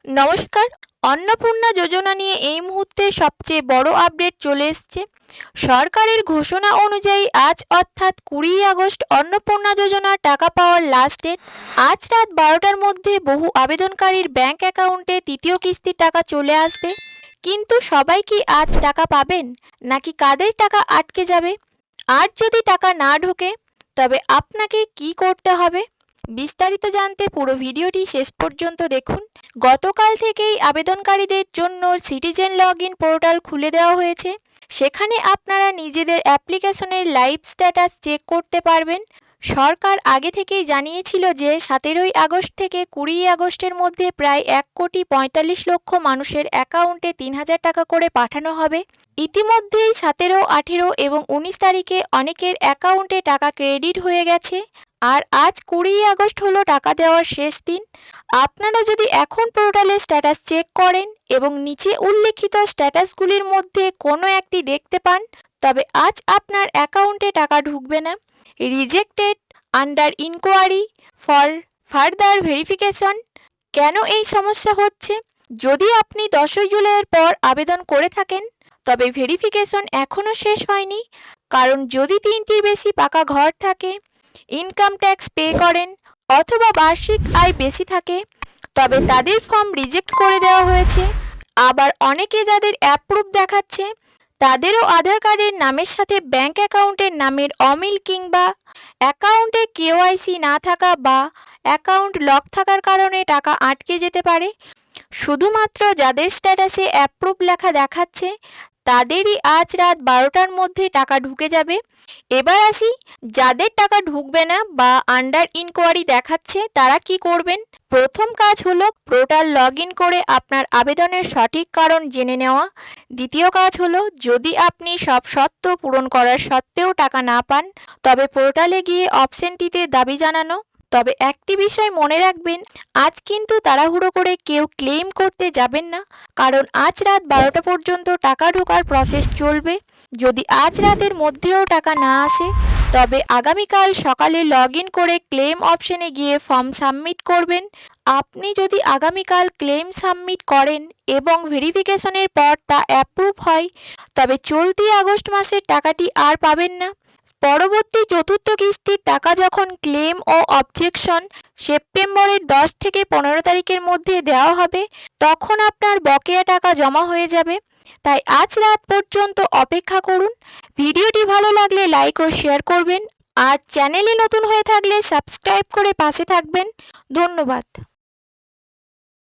নমস্কার। অন্নপূর্ণা যোজনা নিয়ে এই মুহূর্তে সবচেয়ে বড় আপডেট চলে এসছে। সরকারের ঘোষণা অনুযায়ী আজ অর্থাৎ 20 আগস্ট অন্নপূর্ণা যোজনার টাকা পাওয়ার লাস্ট ডেট। আজ রাত 12টার মধ্যে বহু আবেদনকারীর ব্যাংক অ্যাকাউন্টে তৃতীয় কিস্তির টাকা চলে আসবে। কিন্তু সবাই কি আজ টাকা পাবেন, নাকি কাদের টাকা আটকে যাবে? আর যদি টাকা না ঢোকে তবে আপনাকে কি করতে হবে? বিস্তারিত জানতে পুরো ভিডিওটি শেষ পর্যন্ত দেখুন। গতকাল থেকেই আবেদনকারীদের জন্য সিটিজেন লগইন পোর্টাল খুলে দেওয়া হয়েছে। সেখানে আপনারা নিজেদের অ্যাপ্লিকেশনের লাইভ স্ট্যাটাস চেক করতে পারবেন। সরকার আগে থেকেই জানিয়েছিল যে 17ই আগস্ট থেকে 20 আগস্টের মধ্যে প্রায় 1,45,00,000 মানুষের অ্যাকাউন্টে 3,000 টাকা করে পাঠানো হবে। ইতিমধ্যেই 17, 18 এবং 19 তারিখে অনেকের অ্যাকাউন্টে টাকা ক্রেডিট হয়ে গেছে। আর আজ 20 আগস্ট হলো টাকা দেওয়ার শেষ দিন। আপনারা যদি এখন পোর্টালে স্ট্যাটাস চেক করেন এবং নিচে উল্লেখিত স্ট্যাটাসগুলির মধ্যে কোনো একটি দেখতে পান, তবে আজ আপনার অ্যাকাউন্টে টাকা ঢুকবে না। Rejected, under inquiry, for further verification. কেন এই সমস্যা হচ্ছে? যদি আপনি 10ই জুলাইয়ের পর আবেদন করে থাকেন তবে ভেরিফিকেশন এখনও শেষ হয়নি। কারণ যদি 3টির বেশি পাকা ঘর থাকে, ইনকাম ট্যাক্স পে করেন অথবা বার্ষিক আয় বেশি থাকে, তবে তাদের ফর্ম রিজেক্ট করে দেওয়া হয়েছে। আবার অনেকে যাদের অ্যাপ্রুভ দেখাচ্ছে তাদেরও আধার কার্ডের নামের সাথে ব্যাংক অ্যাকাউন্টের নামের অমিল কিংবা অ্যাকাউন্টে কেওয়াইসি না থাকা বা অ্যাকাউন্ট লক থাকার কারণে টাকা আটকে যেতে পারে। শুধুমাত্র যাদের স্ট্যাটাসে অ্যাপ্রুভ লেখা দেখাচ্ছে তাদেরই আজ রাত 12টার মধ্যে টাকা ঢুকে যাবে। এবার আসি যাদের টাকা ঢুকবে না বা আন্ডার ইনকোয়ারি দেখাচ্ছে তারা কি করবেন। প্রথম কাজ হলো পোর্টাল লগ ইন করে আপনার আবেদনের সঠিক কারণ জেনে নেওয়া। দ্বিতীয় কাজ হলো যদি আপনি সব শর্ত পূরণ করার সত্ত্বেও টাকা না পান তবে পোর্টালে গিয়ে অপশনটিতে দাবি জানানো। তবে একটি বিষয় মনে রাখবেন, আজ কিন্তু তাড়াহুড়ো করে কেউ ক্লেম করতে যাবেন না, কারণ আজ রাত 12টা পর্যন্ত টাকা ঢোকার প্রসেস চলবে। যদি আজ রাতের মধ্যেও টাকা না আসে তবে আগামীকাল সকালে লগ ইন করে ক্লেম অপশনে গিয়ে ফর্ম সাবমিট করবেন। আপনি যদি আগামীকাল ক্লেম সাবমিট করেন এবং ভেরিফিকেশনের পর তা অ্যাপ্রুভ হয় তবে চলতি আগস্ট মাসের টাকাটি আর পাবেন না। পরবর্তী চতুর্থ কিস্তির টাকা যখন ক্লেম ও অবজেকশন সেপ্টেম্বরের 10 থেকে 15 তারিখের মধ্যে দেওয়া হবে তখন আপনার বকেয়া টাকা জমা হয়ে যাবে। তাই আজ রাত পর্যন্ত অপেক্ষা করুন। ভিডিওটি ভালো লাগলে লাইক ও শেয়ার করবেন, আর চ্যানেলে নতুন হয়ে থাকলে সাবস্ক্রাইব করে পাশে থাকবেন। ধন্যবাদ।